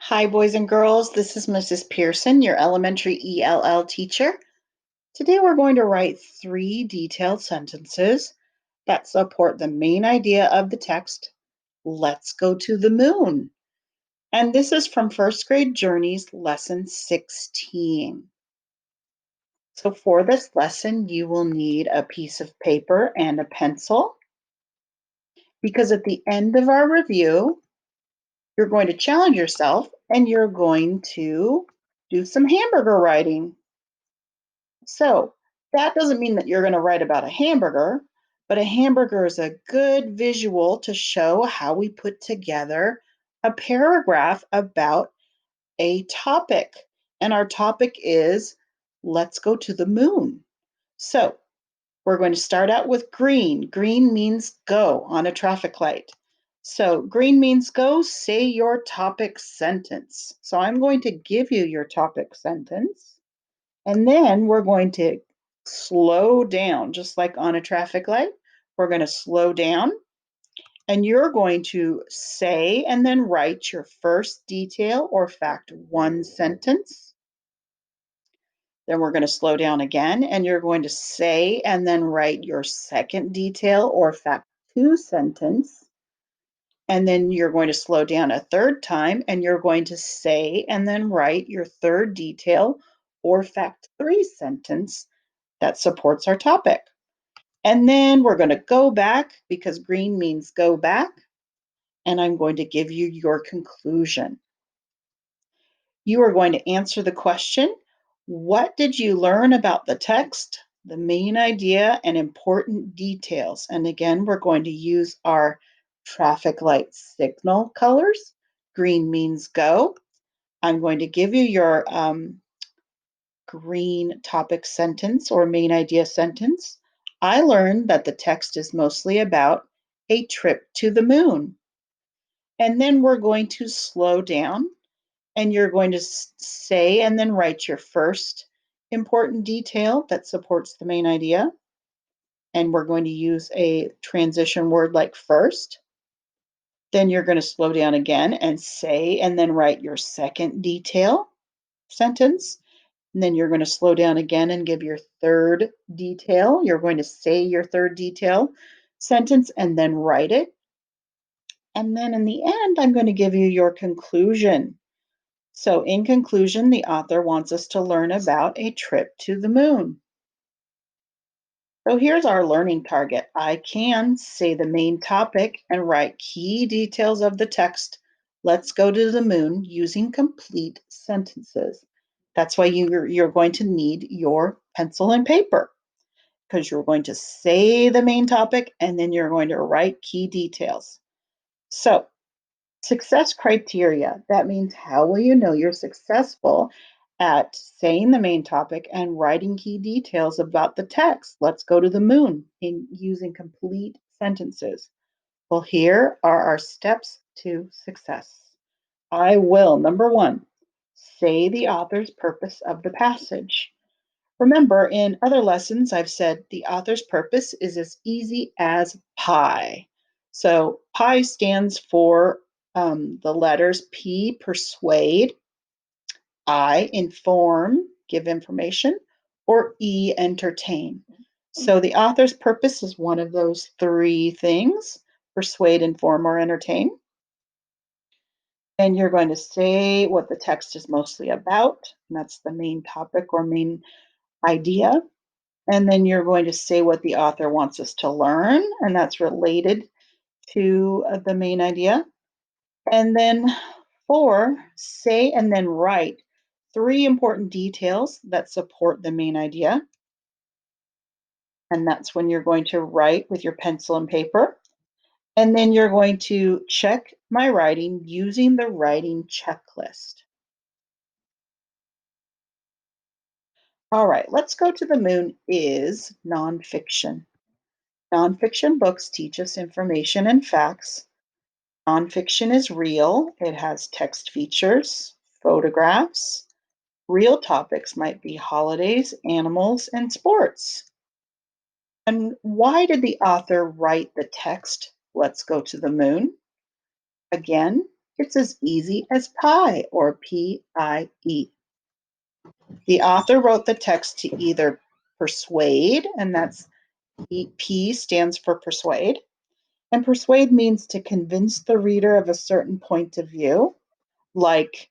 Hi, boys and girls. This is Mrs. Pearson, your elementary ELL teacher. Today we're going to write 3 detailed sentences that support the main idea of the text. Let's go to the moon. And this is from first grade Journeys, lesson 16. So for this lesson, you will need a piece of paper and a pencil because at the end of our review, you're going to challenge yourself and you're going to do some hamburger writing. So that doesn't mean that you're going to write about a hamburger, but a hamburger is a good visual to show how we put together a paragraph about a topic. And our topic is let's go to the moon. So we're going to start out with green. Green means go on a traffic light. So green means go, say your topic sentence. So I'm going to give you your topic sentence. And then we're going to slow down, just like on a traffic light. We're going to slow down and you're going to say and then write your first detail or fact 1 sentence. Then we're going to slow down again and you're going to say and then write your second detail or fact 2 sentence. And then you're going to slow down a third time and you're going to say and then write your third detail or fact 3 sentence that supports our topic. And then we're going to go back because green means go back. And I'm going to give you your conclusion. You are going to answer the question, what did you learn about the text, the main idea, and important details? And again, we're going to use our traffic light signal colors. Green means go. I'm going to give you your green topic sentence or main idea sentence. I learned that the text is mostly about a trip to the moon. And then we're going to slow down and you're going to say and then write your first important detail that supports the main idea. And we're going to use a transition word like first. Then you're going to slow down again and say and then write your second detail sentence. And then you're going to slow down again and give your third detail. You're going to say your third detail sentence and then write it. And then in the end, I'm going to give you your conclusion. So, in conclusion, the author wants us to learn about a trip to the moon. So, here's our learning target. I can say the main topic and write key details of the text. Let's go to the moon using complete sentences. That's why you're going to need your pencil and paper because you're going to say the main topic and then you're going to write key details. So, success criteria. That means how will you know you're successful at saying the main topic and writing key details about the text? Let's go to the moon in using complete sentences. Well, here are our steps to success. I will, number 1, say the author's purpose of the passage. Remember, in other lessons, I've said the author's purpose is as easy as pi. So pi stands for the letters P, persuade, I, inform, give information, or E, entertain. So the author's purpose is one of those 3 things, persuade, inform, or entertain. And you're going to say what the text is mostly about. And that's the main topic or main idea. And then you're going to say what the author wants us to learn, and that's related to the main idea. And then 4, say and then write 3 important details that support the main idea. And that's when you're going to write with your pencil and paper. And then you're going to check my writing using the writing checklist. All right, let's go to the moon is nonfiction. Nonfiction books teach us information and facts. Nonfiction is real. It has text features, photographs. Real topics might be holidays, animals, and sports. And why did the author write the text, Let's Go to the Moon? Again, It's as easy as pie or P-I-E. The author wrote the text to either persuade, and that's P stands for persuade, and persuade means to convince the reader of a certain point of view, like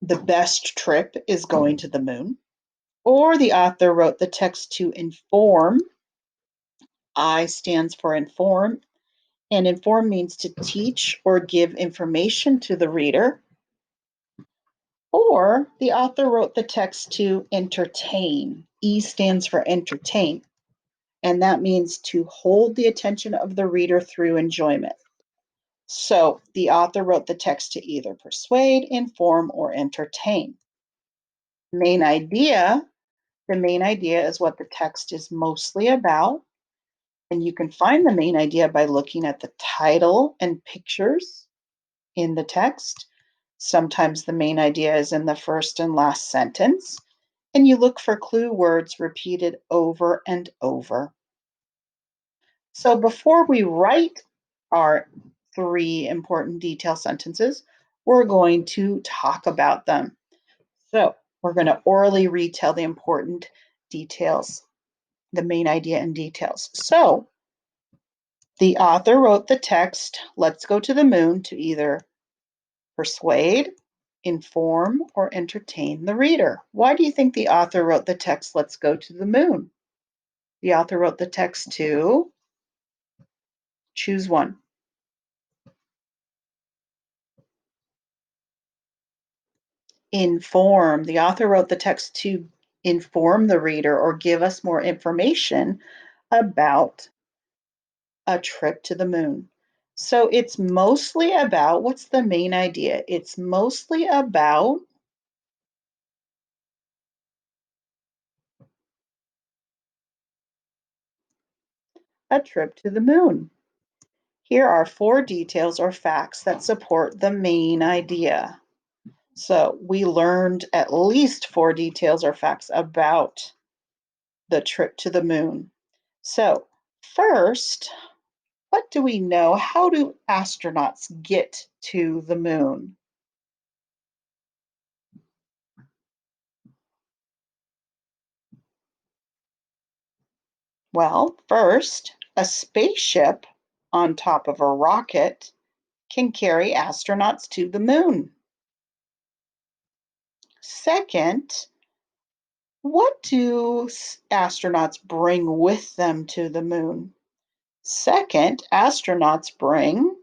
the best trip is going to the moon. Or the author wrote the text to inform. I stands for inform, and inform means to teach or give information to the reader. Or the author wrote the text to entertain. E stands for entertain, and that means to hold the attention of the reader through enjoyment. So the author wrote the text to either persuade, inform, or entertain. Main idea, the main idea is what the text is mostly about. And you can find the main idea by looking at the title and pictures in the text. Sometimes the main idea is in the first and last sentence, and you look for clue words repeated over and over. So before we write our three important detail sentences, we're going to talk about them. So we're going to orally retell the important details, the main idea and details. So the author wrote the text, "Let's go to the moon," to either persuade, inform, or entertain the reader. Why do you think the author wrote the text, "Let's go to the moon"? The author wrote the text to choose one. Inform. The author wrote the text to inform the reader or give us more information about a trip to the moon. So it's mostly about what's the main idea? It's mostly about a trip to the moon. Here are four details or facts that support the main idea. So we learned at least four details or facts about the trip to the moon. So first, what do we know? How do astronauts get to the moon? Well, first, a spaceship on top of a rocket can carry astronauts to the moon. Second, what do astronauts bring with them to the moon? Second, astronauts bring,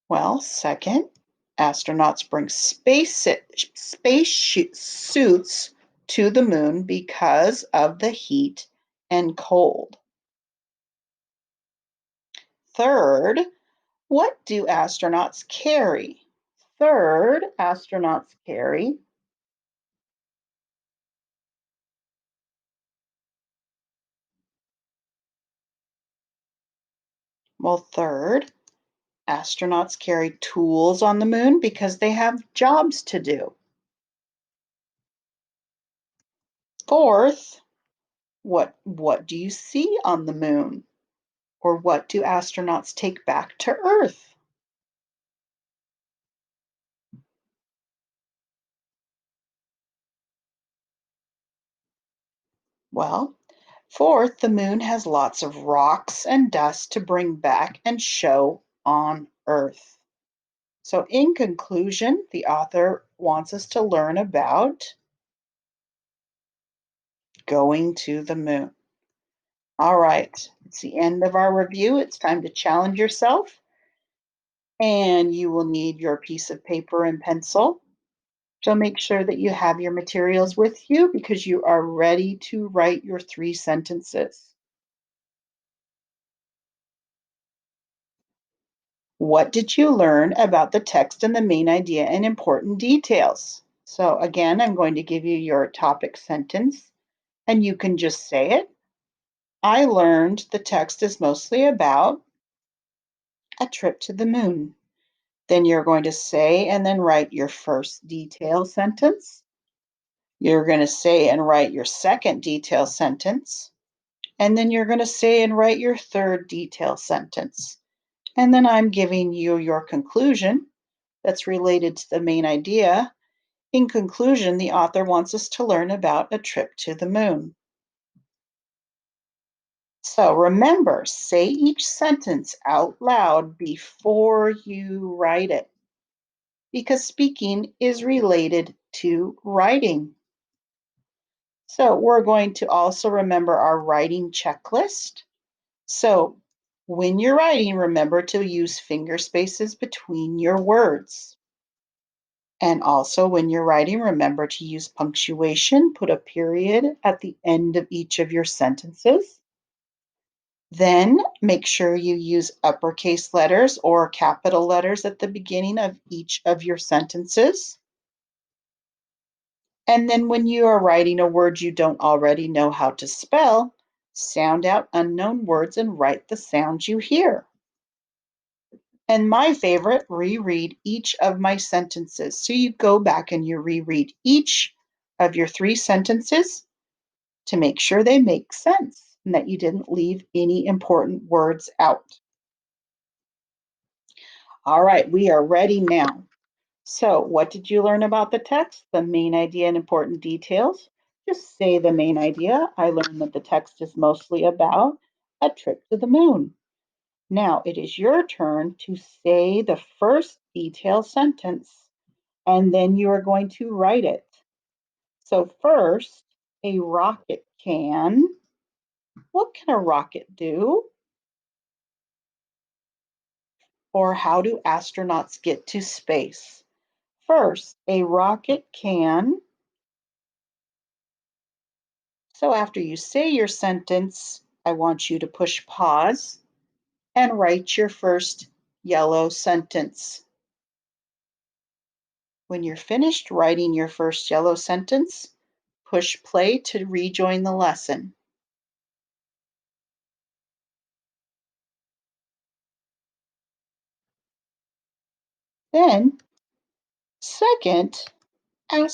well, second, astronauts bring space suits to the moon because of the heat and cold. Third, what do astronauts carry? Third, astronauts carry, well, third, astronauts carry tools on the moon because they have jobs to do. Fourth, what do you see on the moon? Or what do astronauts take back to Earth? Well, fourth, the moon has lots of rocks and dust to bring back and show on Earth. So, in conclusion, the author wants us to learn about going to the moon. All right, it's the end of our review. It's time to challenge yourself, and you will need your piece of paper and pencil. So make sure that you have your materials with you because you are ready to write your three sentences. What did you learn about the text and the main idea and important details? So again, I'm going to give you your topic sentence and you can just say it. I learned the text is mostly about a trip to the moon. Then you're going to say and then write your first detail sentence. You're going to say and write your second detailed sentence, and then you're going to say and write your third detailed sentence. And then I'm giving you your conclusion that's related to the main idea. In conclusion, the author wants us to learn about a trip to the moon. So remember, say each sentence out loud before you write it, because speaking is related to writing. So we're going to also remember our writing checklist. So when you're writing, remember to use finger spaces between your words. And also when you're writing, remember to use punctuation, put a period at the end of each of your sentences. Then make sure you use uppercase letters or capital letters at the beginning of each of your sentences. And then when you are writing a word you don't already know how to spell, sound out unknown words and write the sounds you hear. And my favorite, reread each of my sentences. So you go back and you reread each of your 3 sentences to make sure they make sense and that you didn't leave any important words out. All right, we are ready now. So, what did you learn about the text? The main idea and important details. Just say the main idea. I learned that the text is mostly about a trip to the moon. Now it is your turn to say the first detailed sentence, and then you are going to write it. So, first, a rocket can. What can a rocket do? Or how do astronauts get to space? First, a rocket can. So after you say your sentence, I want you to push pause and write your first yellow sentence. When you're finished writing your first yellow sentence, push play to rejoin the lesson. Then, second, what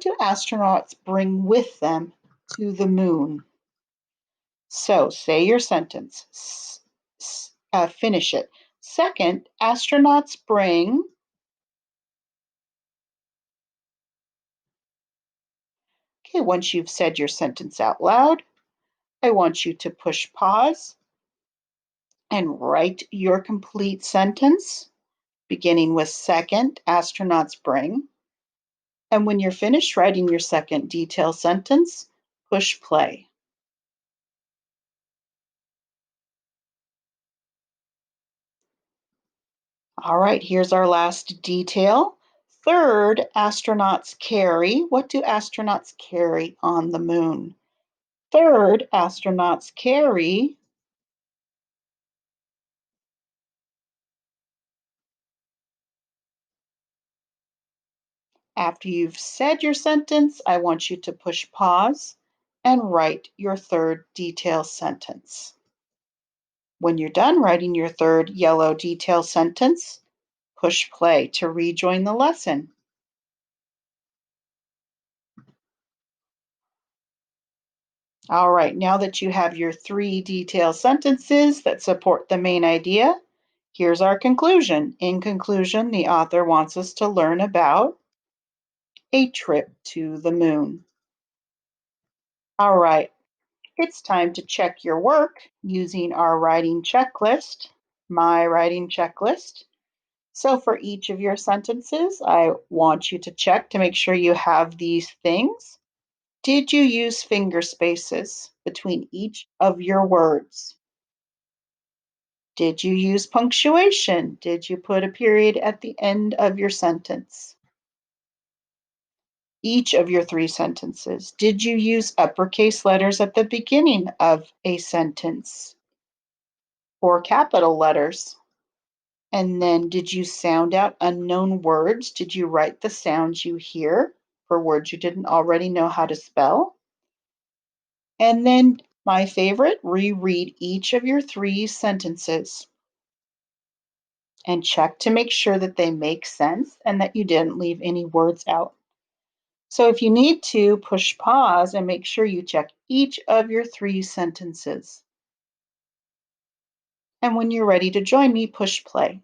do astronauts bring with them to the moon? So say your sentence. Finish it. Second, astronauts bring. Okay, once you've said your sentence out loud, I want you to push pause and write your complete sentence, beginning with second, astronauts bring. And when you're finished writing your second detailed sentence, push play. All right, here's our last detail. Third, astronauts carry. What do astronauts carry on the moon? Third, astronauts carry. After you've said your sentence, I want you to push pause and write your third detail sentence. When you're done writing your third yellow detail sentence, push play to rejoin the lesson. All right, now that you have your 3 detailed sentences that support the main idea, here's our conclusion. In conclusion, the author wants us to learn about a trip to the moon. All right, it's time to check your work using our writing checklist, my writing checklist. So for each of your sentences, I want you to check to make sure you have these things. Did you use finger spaces between each of your words? Did you use punctuation? Did you put a period at the end of your sentence? Each of your 3 sentences. Did you use uppercase letters at the beginning of a sentence or capital letters? And then did you sound out unknown words? Did you write the sounds you hear for words you didn't already know how to spell? And then my favorite, reread each of your 3 sentences and check to make sure that they make sense and that you didn't leave any words out. So if you need to, push pause and make sure you check each of your three sentences. And when you're ready to join me, push play.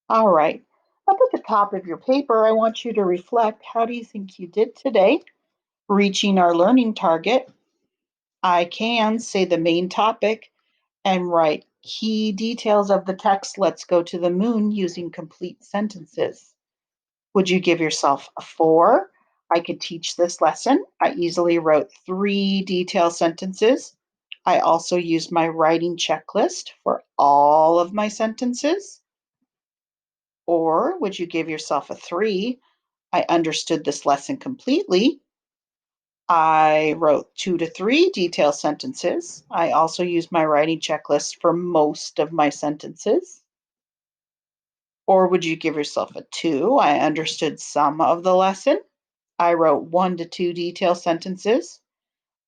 All right. Up at the top of your paper, I want you to reflect, how do you think you did today? Reaching our learning target. I can say the main topic and write key details of the text. Let's go to the moon using complete sentences. Would you give yourself a 4? I could teach this lesson. I easily wrote 3 detailed sentences. I also used my writing checklist for all of my sentences. Or would you give yourself a 3? I understood this lesson completely. I wrote 2 to 3 detailed sentences. I also used my writing checklist for most of my sentences. Or would you give yourself a 2? I understood some of the lesson. I wrote 1 to 2 detailed sentences.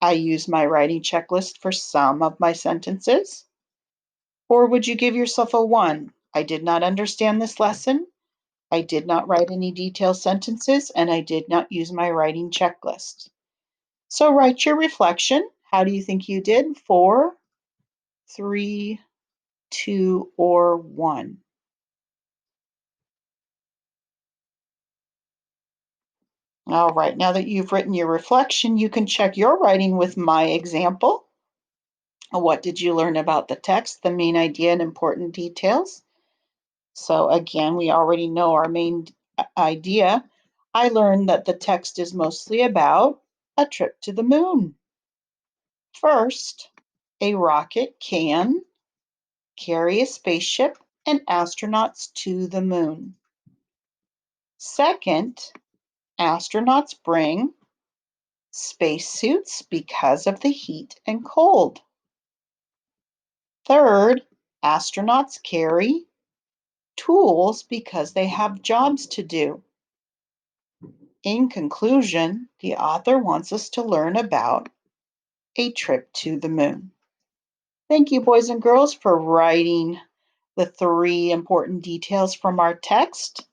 I used my writing checklist for some of my sentences. Or would you give yourself a 1? I did not understand this lesson. I did not write any detailed sentences, and I did not use my writing checklist. So write your reflection. How do you think you did? 4, 3, 2, or 1? All right, now that you've written your reflection, you can check your writing with my example. What did you learn about the text, the main idea, and important details? So again, we already know our main idea. I learned that the text is mostly about a trip to the moon. First, a rocket can carry a spaceship and astronauts to the moon. Second, astronauts bring spacesuits because of the heat and cold. Third, astronauts carry tools because they have jobs to do. In conclusion, the author wants us to learn about a trip to the moon. Thank you, boys and girls, for writing the 3 important details from our text.